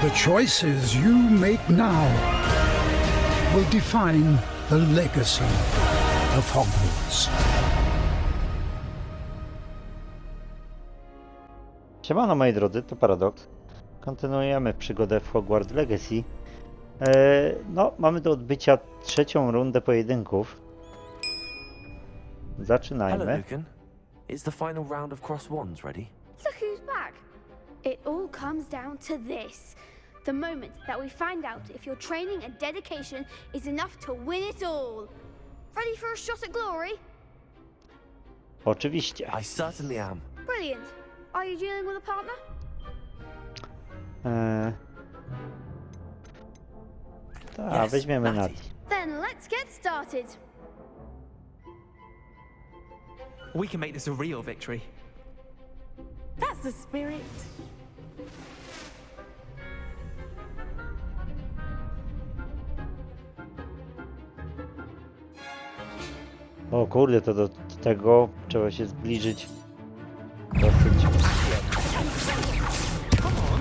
The choices you make now will define the legacy of Hogwarts. Siemano moi drodzy, to Paradoks. Kontynuujemy przygodę w Hogwarts Legacy. No, mamy do odbycia trzecią rundę pojedynków. Zaczynajmy. Hello, Lucan. Is the final round of cross wands ready? Look who's back. It all comes down to this. The moment that we find out if your training and dedication is enough to win it all. Ready for a shot at glory? Oczywiście. I certainly am. Brilliant. Are you dealing with a partner? Tak, Yes, weźmiemy Natty. Nati. Then let's get started. We can make this a real victory. That's the spirit. O kurde, to do tego trzeba się zbliżyć dosyć. Come on.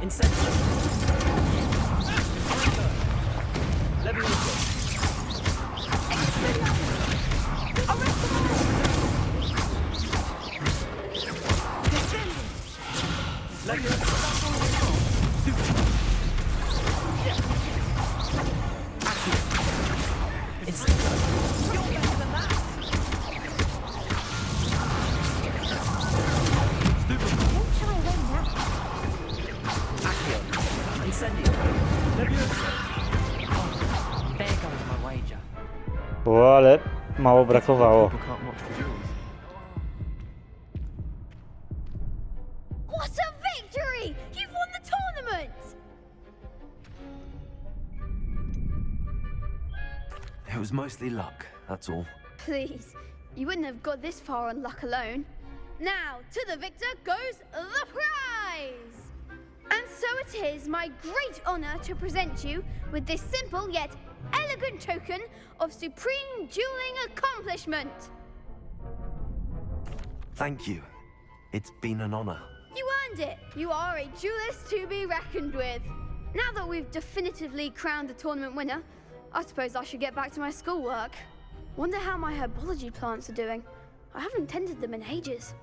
Incentive. Level O, ale mało brakowało. People can't watch the rules. What a victory! You've won the tournament! It was mostly luck, that's all. Please, you wouldn't have got this far on luck alone. Now, to the victor goes the prize! And so it is my great honor to present you with this simple yet elegant token of supreme dueling accomplishment. Thank you. It's been an honor. You earned it. You are a duelist to be reckoned with. Now that we've definitively crowned the tournament winner, I suppose I should get back to my schoolwork. Wonder how my herbology plants are doing. I haven't tended them in ages.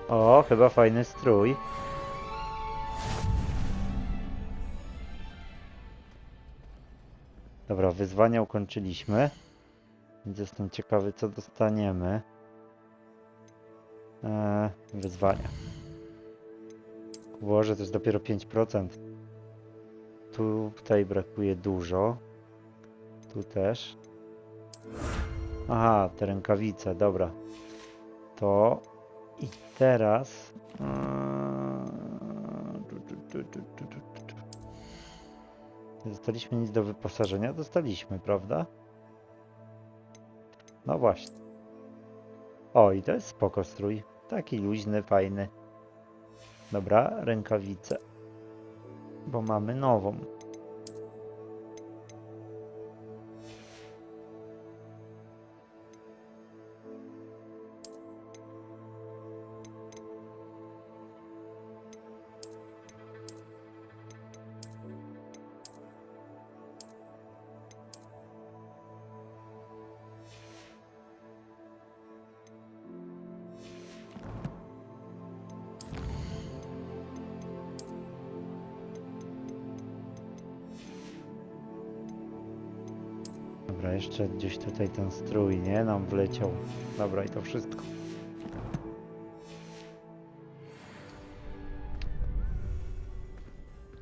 O, chyba fajny strój. Dobra, wyzwania ukończyliśmy. Więc jestem ciekawy, co dostaniemy. Wyzwania. Boże, to jest dopiero 5%. Tutaj brakuje dużo. Tu też. Aha, te rękawice, dobra. To. I teraz... Nie dostaliśmy nic do wyposażenia? Dostaliśmy, prawda? No właśnie. O, i to jest spoko strój. Taki luźny, fajny. Dobra, rękawice. Bo mamy nową. Dobra, jeszcze gdzieś tutaj ten strój, nie? Nam wleciał. Dobra, i to wszystko.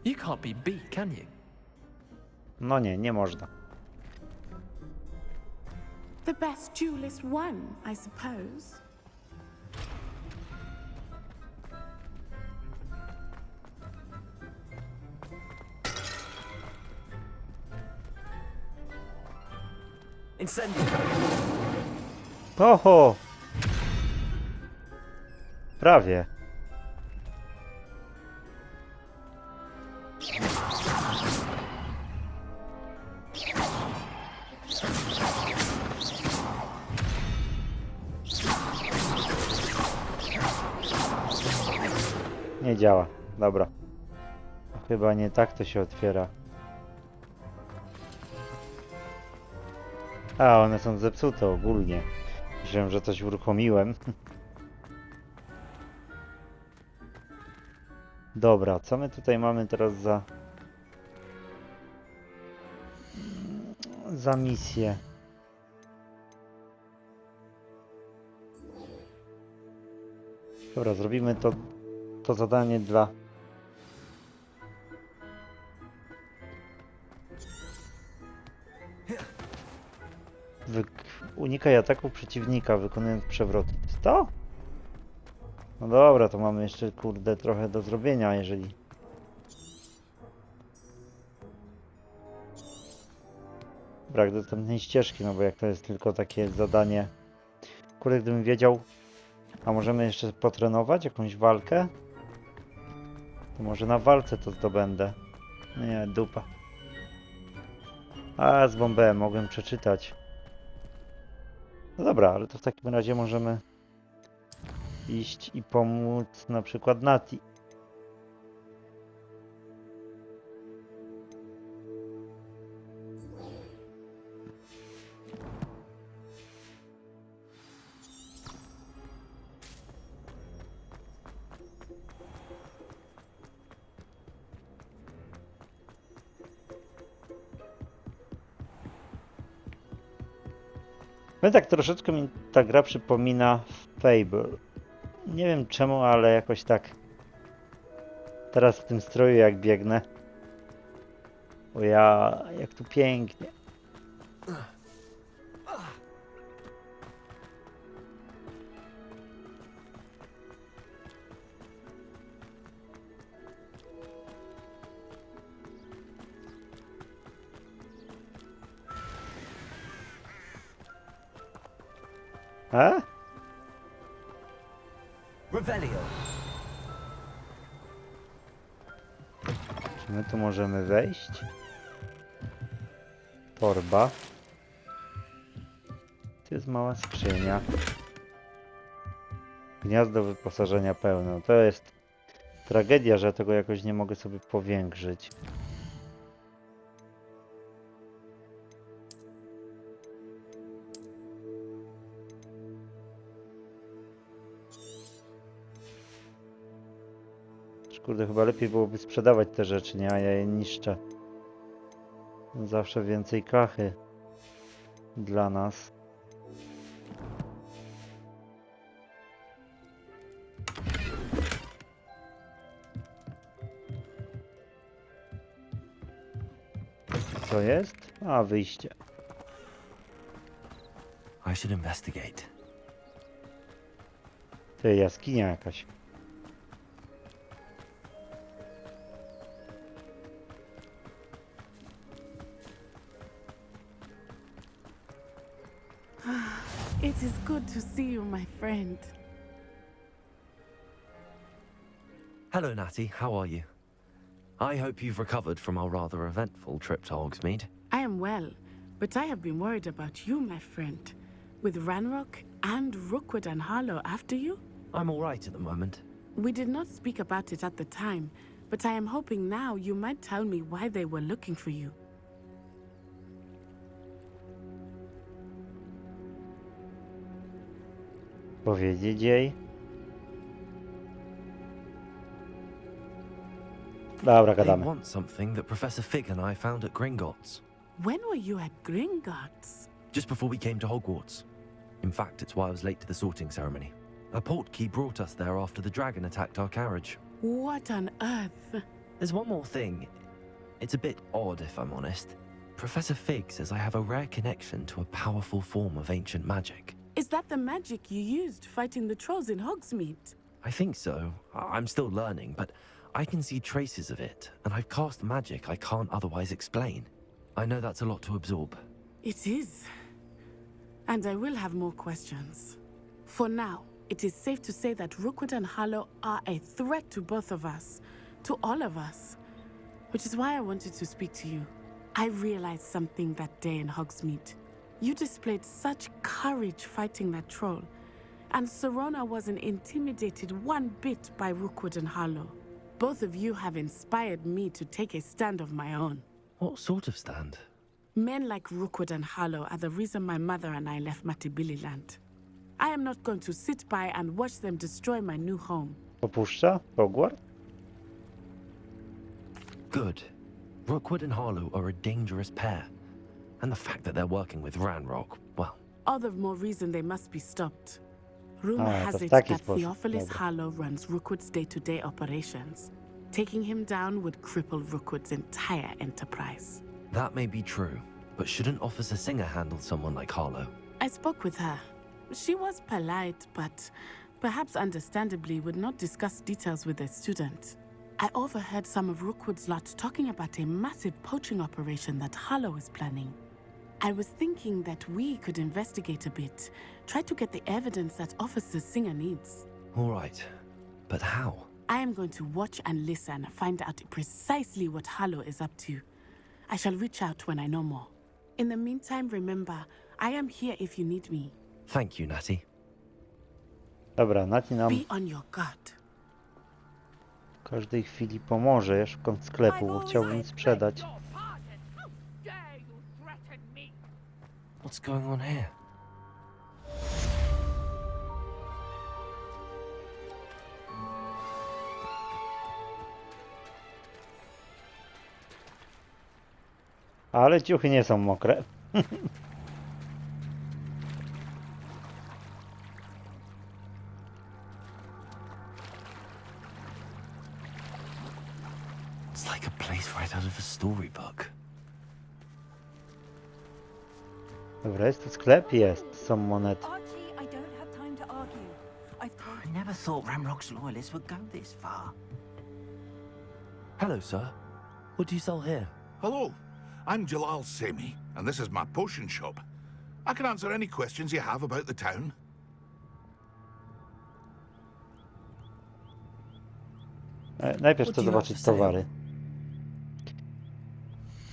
You can't be beat, can you? No nie, nie można. The best duelist won, I suppose. Incendio. Oho! Prawie. Nie działa. Dobra. Chyba nie tak to się otwiera. A, one są zepsute ogólnie. Myślałem, że coś uruchomiłem. Dobra, co my tutaj mamy teraz za misję? Dobra, zrobimy to zadanie dla... Unikaj ataku przeciwnika, wykonując przewroty. To? No dobra, to mamy jeszcze, kurde, trochę do zrobienia, jeżeli... Brak dostępnej ścieżki, no bo jak to jest tylko takie zadanie... Kurde, gdybym wiedział... A możemy jeszcze potrenować jakąś walkę? To może na walce to zdobędę. Nie, dupa. A, z bombem, mogłem przeczytać. No dobra, ale to w takim razie możemy iść i pomóc na przykład Nati. No tak troszeczkę mi ta gra przypomina Fable. Nie wiem czemu, ale jakoś tak. Teraz w tym stroju jak biegnę. O ja, jak tu pięknie. A? Revelio. Czy my tu możemy wejść? Torba. Tu jest mała skrzynia. Gniazdo wyposażenia pełne. To jest tragedia, że ja tego jakoś nie mogę sobie powiększyć. Kurde, chyba lepiej byłoby sprzedawać te rzeczy, nie? A ja je niszczę. Zawsze więcej kachy dla nas. Co jest? A, wyjście. I should investigate. Ty, jaskinia jakaś. It is good to see you, my friend. Hello, Natty. How are you? I hope you've recovered from our rather eventful trip to Hogsmeade. I am well, but I have been worried about you, my friend. With Ranrock and Rookwood and Harlow after you? I'm all right at the moment. We did not speak about it at the time, but I am hoping now you might tell me why they were looking for you. Powiedzieć jej? Dobra, They gadamy. want something that Professor Fig and I found at Gringotts. When were you at Gringotts? Just before we came to Hogwarts. In fact, it's why I was late to the sorting ceremony. A portkey brought us there after the dragon attacked our carriage. What on earth? There's one more thing. It's a bit odd, if I'm honest. Professor Fig says I have a rare connection to a powerful form of ancient magic. Is that the magic you used fighting the trolls in Hogsmeade? I think so. I'm still learning, but I can see traces of it, and I've cast magic I can't otherwise explain. I know that's a lot to absorb. It is. And I will have more questions. For now, it is safe to say that Rookwood and Harlow are a threat to both of us, to all of us. Which is why I wanted to speak to you. I realized something that day in Hogsmeade. You displayed such courage fighting that troll, and Serona wasn't intimidated one bit by Rookwood and Harlow. Both of you have inspired me to take a stand of my own. What sort of stand? Men like Rookwood and Harlow are the reason my mother and I left Matabeleland. I am not going to sit by and watch them destroy my new home. Opuszcza Hogwarts? Good. Rookwood and Harlow are a dangerous pair. And the fact that they're working with Ranrock, well... All the more reason they must be stopped. Rumor Ah, has to it taki that sposób. Theophilus Dobra. Harlow runs Rookwood's day-to-day operations. Taking him down would cripple Rookwood's entire enterprise. That may be true, but shouldn't Officer Singer handle someone like Harlow? I spoke with her. She was polite, but perhaps understandably would not discuss details with a student. I overheard some of Rookwood's lot talking about a massive poaching operation that Harlow is planning. I was thinking that we could investigate a bit, try to get the evidence that Officer Singer needs. All right, but how? I am going to watch and listen, find out precisely what Harlow is up to. I shall reach out when I know more. In the meantime, remember, I am here if you need me. Thank you, Natty. Dobra, Nati nam Be on your guard. w każdej chwili pomoże. Ja szukam sklepu, bo chciałbym sprzedać. What's going on here? Ale ciuchy nie są mokre. It's like a place right out of a storybook. Dobra, jest tu sklep? Jest. Są monety. Archie, I don't have time to argue. I've told I never thought Ramrock's loyalists would go this far. Hello, sir. What do you sell here? Hello, I'm Jalal Semi, and this is my potion shop. I can answer any questions you have about the town. Najpierw What chcę do you have zobaczyć for sale? towary.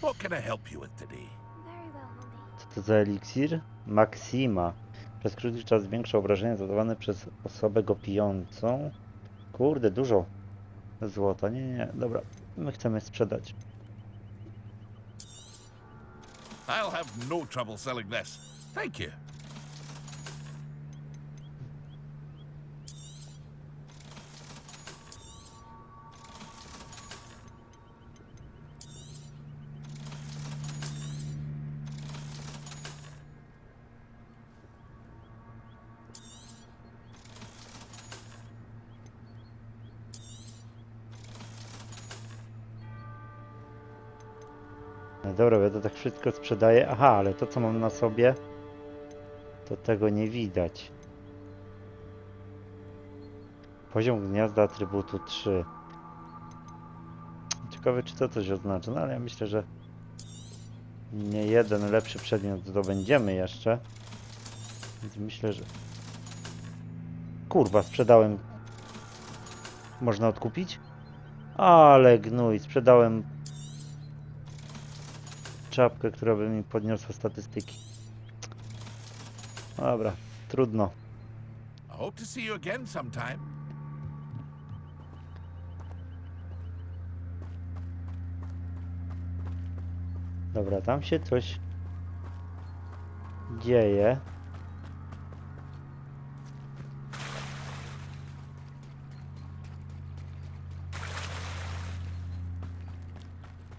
What can I help you with today? Very well, Mummy. Co to za eliksir? Maxima. Przez krótki czas zwiększa obrażenia zadawane przez osobę go pijącą. Kurde, dużo złota. Nie, dobra. My chcemy sprzedać. I'll have no trouble selling this. Thank you. No dobra, ja to tak wszystko sprzedaję. Aha, ale to co mam na sobie, to tego nie widać. Poziom gniazda atrybutu 3. Ciekawe, czy to coś oznacza, no ale ja myślę, że nie jeden lepszy przedmiot zdobędziemy jeszcze. Więc myślę, że... Kurwa, sprzedałem... Można odkupić? Ale gnój, sprzedałem czapkę, która by mi podniosła statystyki. Dobra, trudno. I hope to see you again sometime. Dobra, tam się coś dzieje.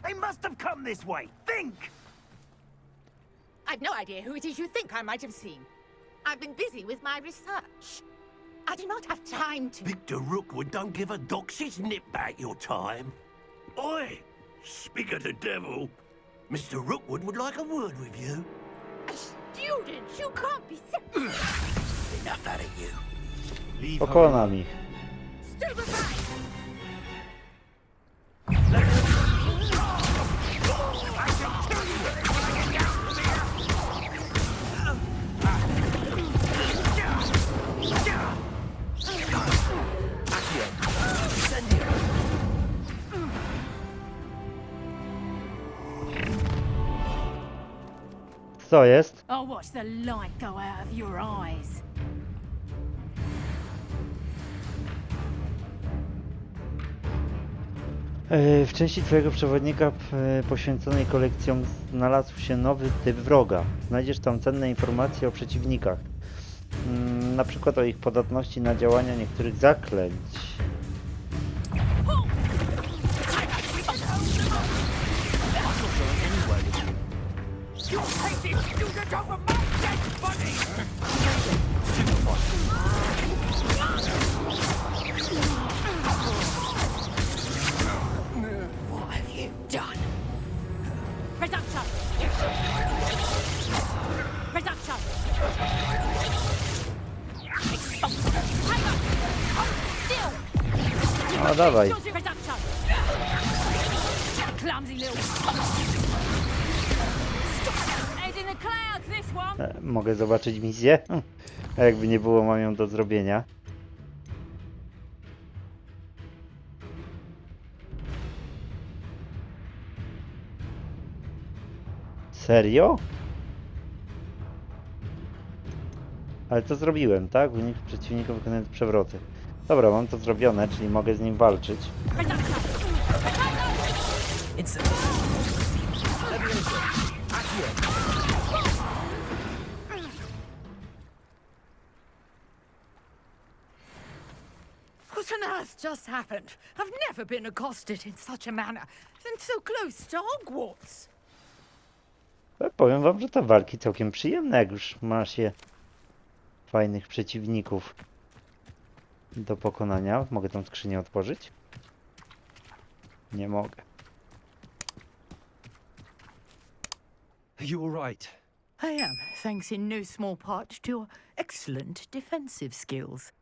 They must have come this way. Think! I've no idea who it is you think I might have seen. I've been busy with my research. I do not have time to... Victor Rookwood don't give a doxy's nip back your time. Oi! Speak of the devil. Mr. Rookwood would like a word with you. A student! You can't be so... Enough out of you. Leave her Pokonam alone. ich. Stand aside! Co jest? I'll watch the light go out of your eyes. W części twojego przewodnika poświęconej kolekcjom znalazł się nowy typ wroga. Znajdziesz tam cenne informacje o przeciwnikach. Na przykład o ich podatności na działania niektórych zaklęć. What have you done? Reduction! Reduction! Hang on! Hold still! No dawaj. Reduction! Clumsy little... Head in the clouds, this one! Mogę zobaczyć misję? A jakby nie było, mam ją do zrobienia. Serio? Ale to zrobiłem, tak? Unik przeciwników wykonując przewroty. Dobra, mam to zrobione, czyli mogę z nim walczyć. What on earth just happened? I've never been accosted in such a manner, and so close to Hogwarts. Powiem wam, że te walki całkiem przyjemne, jak już ma się fajnych przeciwników do pokonania. Mogę tą skrzynię otworzyć? Nie mogę. You all right? I am, thanks in no small part to your excellent defensive skills.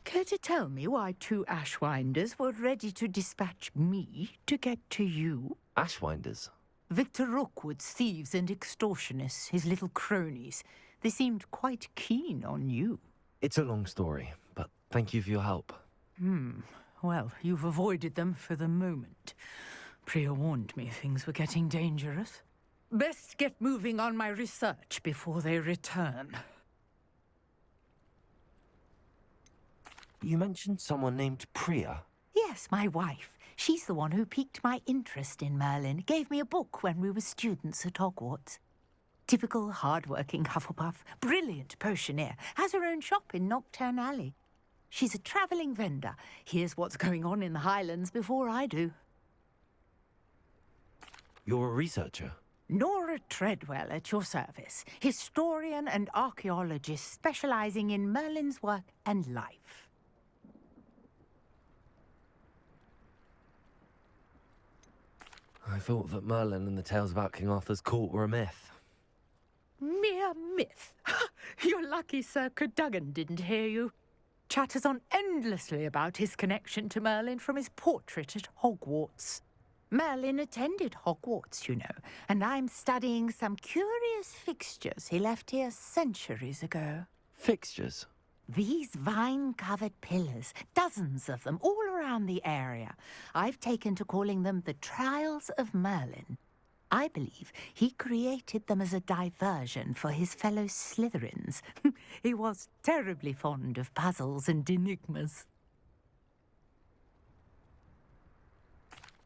Care to tell me why two Ashwinders were ready to dispatch me to get to you? Ashwinders? Victor Rookwood's thieves and extortionists, his little cronies. They seemed quite keen on you. It's a long story, but thank you for your help. Well, you've avoided them for the moment. Priya warned me things were getting dangerous. Best get moving on my research before they return. You mentioned someone named Priya. Yes, my wife. She's the one who piqued my interest in Merlin, gave me a book when we were students at Hogwarts. Typical hard-working Hufflepuff, brilliant potioneer, has her own shop in Knockturn Alley. She's a travelling vendor, hears what's going on in the Highlands before I do. You're a researcher? Nora Treadwell at your service, historian and archaeologist specialising in Merlin's work and life. I thought that Merlin and the tales about King Arthur's court were a myth. Mere myth. You're lucky Sir Cadogan didn't hear you. Chatters on endlessly about his connection to Merlin from his portrait at Hogwarts. Merlin attended Hogwarts, you know, and I'm studying some curious fixtures he left here centuries ago. Fixtures? These vine-covered pillars, dozens of them, all around the area. I've taken to calling them the Trials of Merlin. I believe he created them as a diversion for his fellow Slytherins. He was terribly fond of puzzles and enigmas.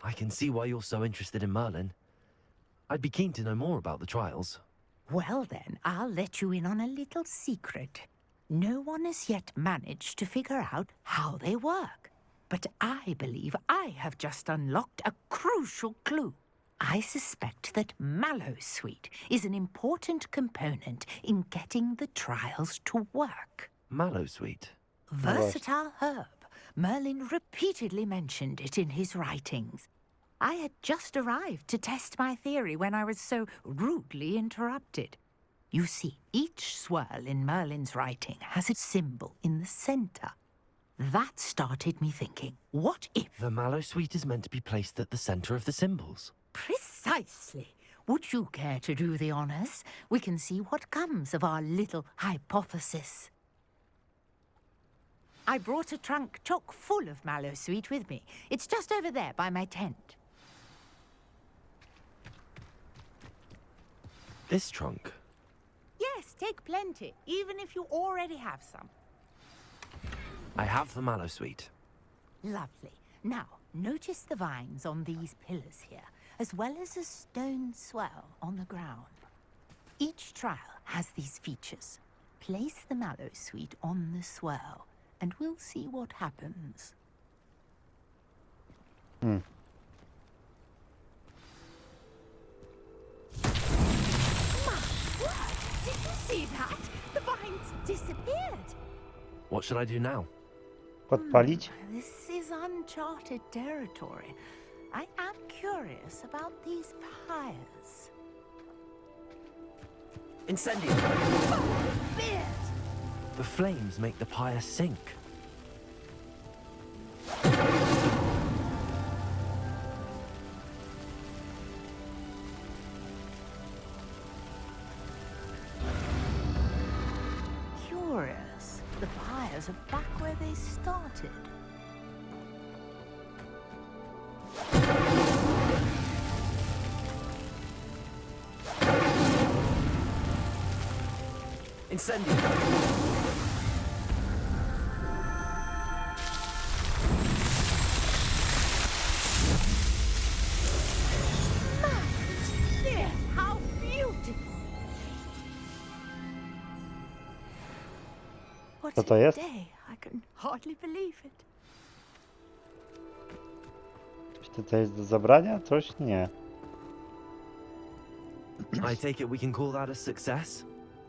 I can see why you're so interested in Merlin. I'd be keen to know more about the trials. Well then, I'll let you in on a little secret. No one has yet managed to figure out how they work. But I believe I have just unlocked a crucial clue. I suspect that Mallowsweet is an important component in getting the trials to work. Mallowsweet? Versatile herb. Merlin repeatedly mentioned it in his writings. I had just arrived to test my theory when I was so rudely interrupted. You see, each swirl in Merlin's writing has a symbol in the center. That started me thinking, what if... The Mallowsweet is meant to be placed at the center of the symbols. Precisely. Would you care to do the honors? We can see what comes of our little hypothesis. I brought a trunk chock full of Mallowsweet with me. It's just over there by my tent. This trunk? Yes, take plenty, even if you already have some. I have the Mallowsweet. Lovely. Now, Notice the vines on these pillars here, as well as a stone swell on the ground. Each trial has these features. Place the mallow sweet on the swell, and we'll see what happens. Hmm. My word! Did you see that? The vines disappeared. What should I do now? Podpalić? This is uncharted territory. I am curious about these pyres. Incendio! Beard! The flames make the pyre sink. Curious. The pyres are back where they started. Incendio! Dear, how beautiful! What Co to a jest? day! I can hardly believe it. Czy tutaj jest do zabrania? Coś? Nie. I take it we can call that a success?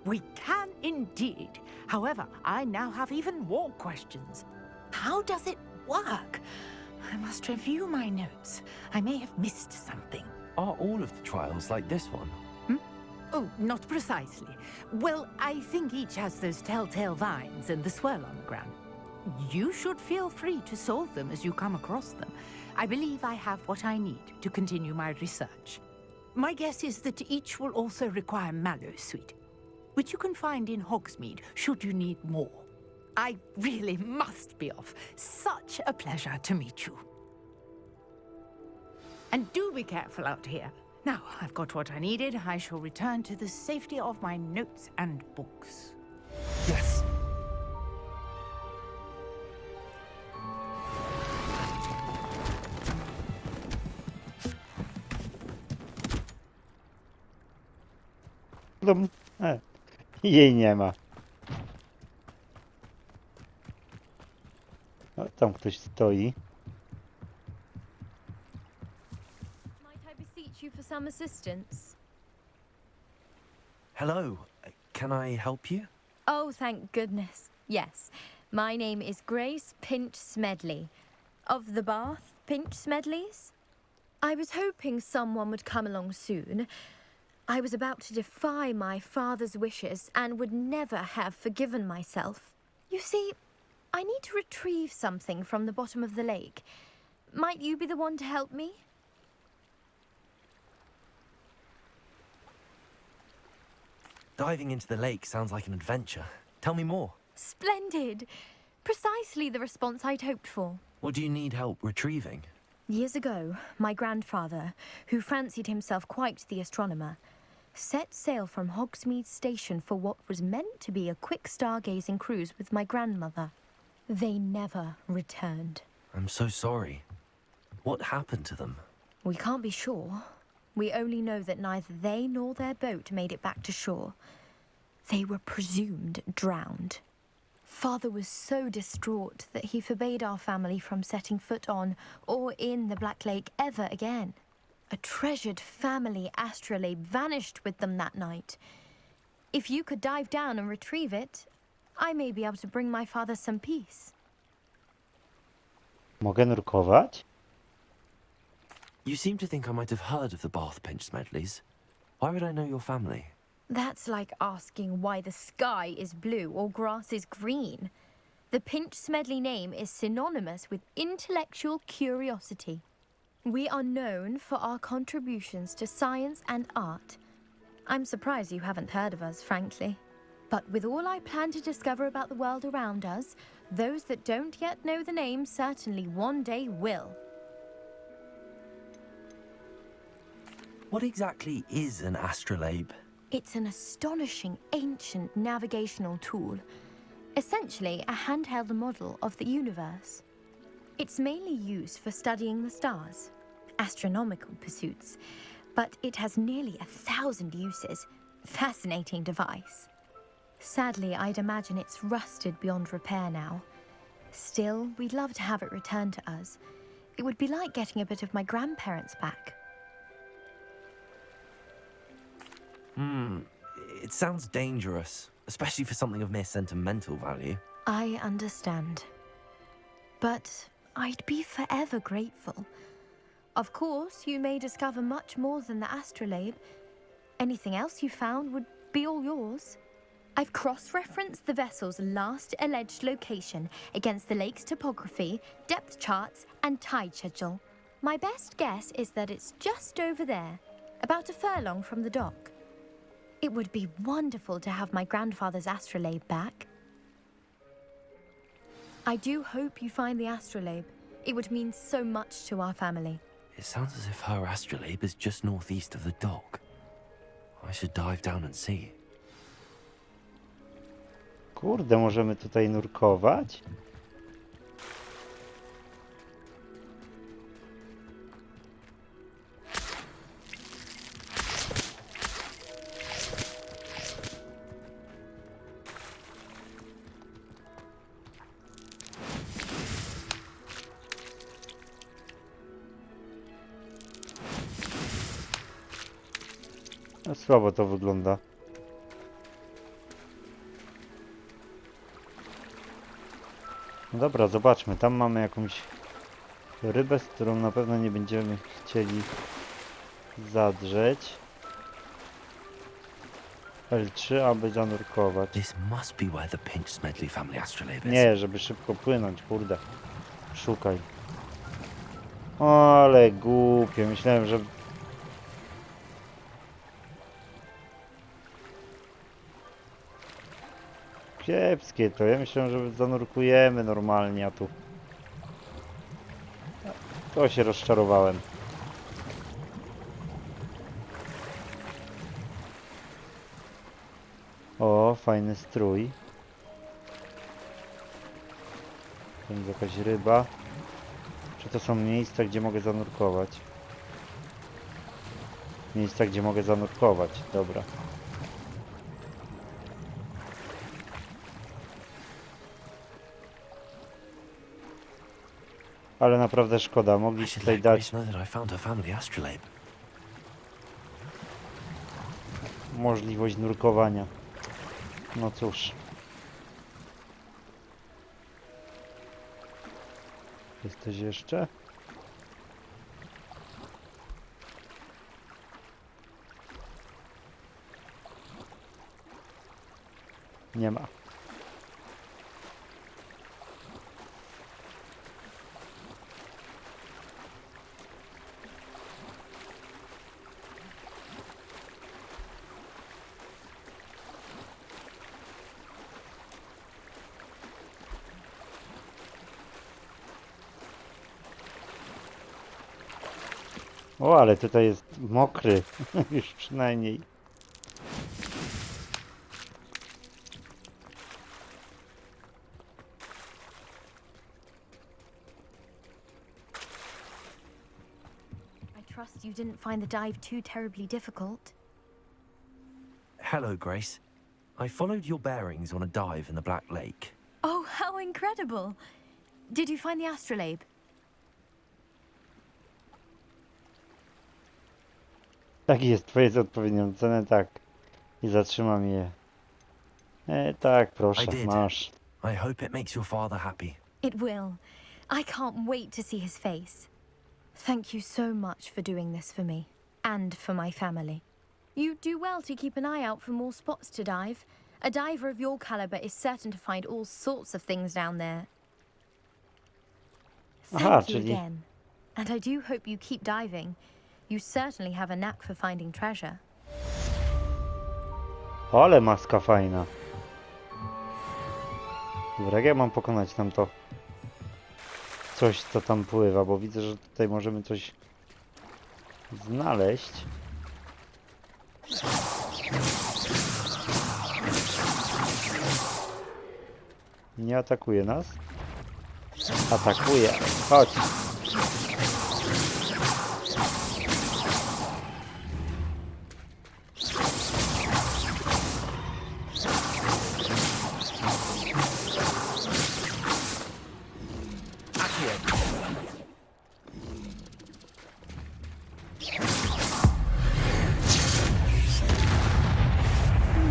We can indeed. However, I now have even more questions. How does it work? I must review my notes. I may have missed something. Are all of the trials like this one? Oh, not precisely. Well, I think each has those telltale vines and the swirl on the ground. You should feel free to solve them as you come across them. I believe I have what I need to continue my research. My guess is that each will also require mallow sweet, which you can find in Hogsmeade should you need more. I really must be off. Such a pleasure to meet you. And do be careful out here. Now I've got what I needed, I shall return to the safety of my notes and books. Yes. Dum. Jej nie ma. O, tam ktoś stoi. Might I beseech you for some assistance? Hello. Can I help you? Oh, thank goodness. Yes. My name is Grace Pinch Smedley. Of the Bath Pinch Smedleys? I was hoping someone would come along soon. I was about to defy my father's wishes and would never have forgiven myself. You see, I need to retrieve something from the bottom of the lake. Might you be the one to help me? Diving into the lake sounds like an adventure. Tell me more. Splendid! Precisely the response I'd hoped for. What do you need help retrieving? Years ago, my grandfather, who fancied himself quite the astronomer, set sail from Hogsmeade Station for what was meant to be a quick stargazing cruise with my grandmother. They never returned. I'm so sorry. What happened to them? We can't be sure. We only know that neither they nor their boat made it back to shore. They were presumed drowned. Father was so distraught that he forbade our family from setting foot on or in the Black Lake ever again. A treasured family astrolabe vanished with them that night. If you could dive down and retrieve it, I may be able to bring my father some peace. Mogę nurkować? You seem to think I might have heard of the Bath Pinch Smedleys. Why would I know your family? That's like asking why the sky is blue or grass is green. The Pinch Smedley name is synonymous with intellectual curiosity. We are known for our contributions to science and art. I'm surprised you haven't heard of us, frankly. But with all I plan to discover about the world around us, those that don't yet know the name certainly one day will. What exactly is an astrolabe? It's an astonishing ancient navigational tool. Essentially, a handheld model of the universe. It's mainly used for studying the stars, astronomical pursuits, but it has nearly 1,000 uses. Fascinating device. Sadly, I'd imagine it's rusted beyond repair now. Still, we'd love to have it returned to us. It would be like getting a bit of my grandparents back. It sounds dangerous, especially for something of mere sentimental value. I understand. But I'd be forever grateful. Of course, you may discover much more than the astrolabe. Anything else you found would be all yours. I've cross-referenced the vessel's last alleged location against the lake's topography, depth charts, and tide schedule. My best guess is that it's just over there, about a furlong from the dock. It would be wonderful to have my grandfather's astrolabe back. I do hope you find the astrolabe. It would mean so much to our family. It sounds as if her astrolabe is just northeast of the dock. I should dive down and see. Kurde, możemy tutaj nurkować? No, słabo to wygląda. No dobra, zobaczmy. Tam mamy jakąś rybę, z którą na pewno nie będziemy chcieli zadrzeć. L3, aby zanurkować. This must be where the Pinch Smedley family astrolabe is. Nie, żeby szybko płynąć, kurde. Szukaj. O, ale głupie. Myślałem, że... Kiepskie to. Ja myślałem, że zanurkujemy normalnie, a tu... To się rozczarowałem. O, fajny strój. To jest jakaś ryba. Czy to są miejsca, gdzie mogę zanurkować? Miejsca, gdzie mogę zanurkować. Dobra. Ale naprawdę szkoda. Mogli się tutaj dać możliwość nurkowania. No cóż. Jest coś jeszcze? Nie ma. O, ale tutaj jest mokry. Już przynajmniej. I trust you didn't find the dive too terribly difficult. Hello, Grace. I followed your bearings on a dive in the Black Lake. Oh, how incredible! Did you find the astrolabe? Tak jest, twoje z odpowiednią cenę, tak. I zatrzymam je. Tak, proszę, masz. I hope it makes your father happy. It will. I can't wait to see his face. Thank you so much for doing this for me. And for my family. You do well to keep an eye out for more spots to dive. A diver of your caliber is certain to find all sorts of things down there. Thank you again. And I do hope you keep diving. You certainly have a knack for finding treasure. Ale maska fajna. Dobra, jak ja mam pokonać tam to coś, co tam pływa, bo widzę, że tutaj możemy coś znaleźć. Nie atakuje nas. Atakuje. Chodź.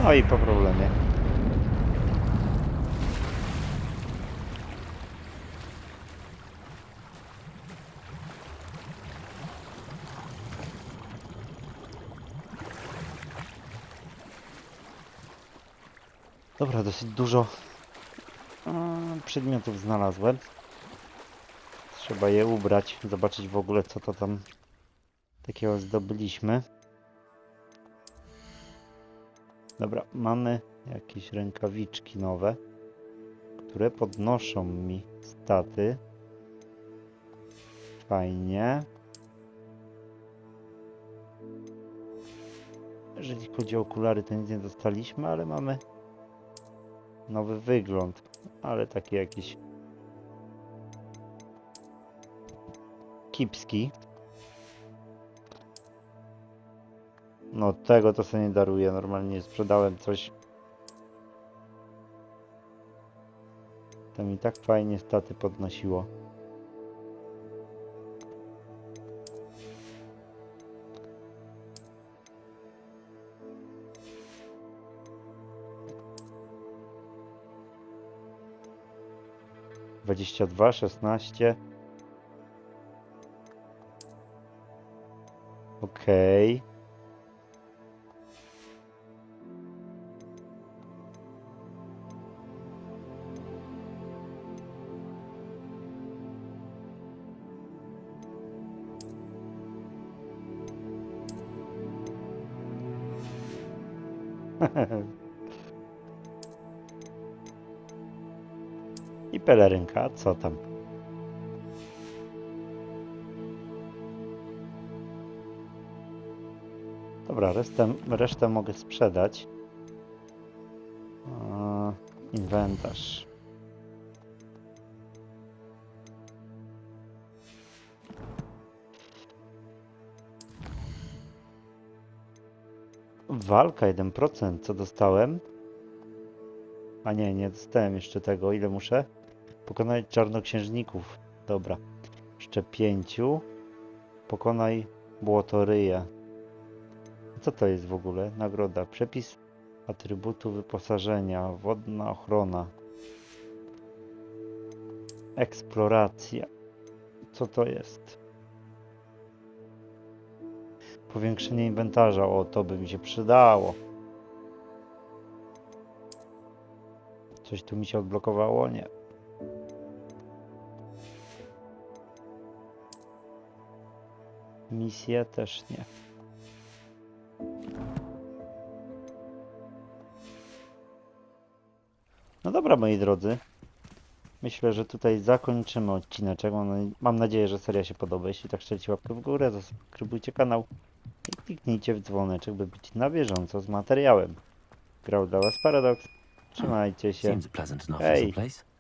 No i po problemie. Dobra, dosyć dużo przedmiotów znalazłem. Trzeba je ubrać, zobaczyć w ogóle co to tam takiego zdobyliśmy. Dobra, mamy jakieś rękawiczki nowe, które podnoszą mi staty. Fajnie. Jeżeli chodzi o okulary, to nic nie dostaliśmy, ale mamy nowy wygląd, ale taki jakiś kipski. No tego to sobie nie daruję, normalnie sprzedałem coś. To mi tak fajnie staty podnosiło. Dwadzieścia dwa, 16. Okej. I pelerynka, co tam? Dobra, resztę mogę sprzedać. Inwentarz. Walka 1%, co dostałem? A nie dostałem jeszcze tego. Ile muszę? Pokonać czarnoksiężników. Dobra. Jeszcze 5. Pokonaj błotoryję. Co to jest w ogóle? Nagroda. Przepis atrybutu wyposażenia. Wodna ochrona. Eksploracja. Co to jest? Powiększenie inwentarza. O, to by mi się przydało. Coś tu mi się odblokowało? Nie. Misje też nie. No dobra, moi drodzy. Myślę, że tutaj zakończymy odcineczek. Mam nadzieję, że seria się podoba. Jeśli tak, strzelcie łapkę w górę, zasubskrybujcie kanał i kliknijcie w dzwoneczek, by być na bieżąco z materiałem. Grał dla Was Paradox. Trzymajcie się. Seems a pleasant enough Hej! little place.